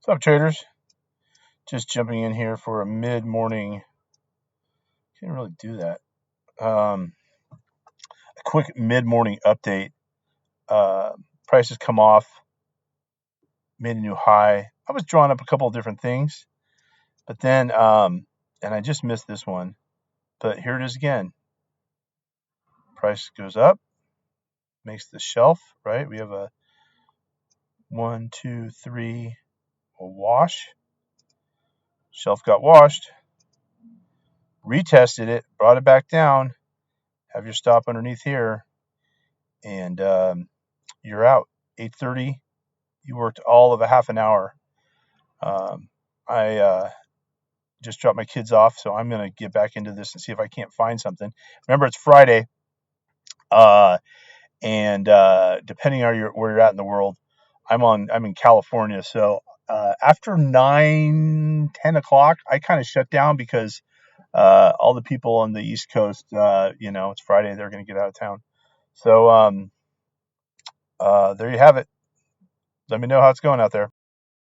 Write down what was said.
What's up, traders? Just jumping in here for a mid-morning. Can't really do that. A quick mid-morning update. Uh, Prices come off, made a new high. I was drawing up a couple of different things, but then, and I just missed this one. But here it is again. Price goes up, makes the shelf, right? We have a 1, 2, 3, a wash. Shelf got washed. Retested it, brought it back down. Have your stop underneath here, and you're out. 8:30. You worked all of a half an hour. I just dropped my kids off, so I'm going to get back into this and see if I can't find something. Remember, it's Friday, uh, and depending on where you're at in the world, I'm in California, so after 9, 10 o'clock, I kind of shut down because all the people on the East Coast, it's Friday, they're going to get out of town. So there you have it. Let me know how it's going out there.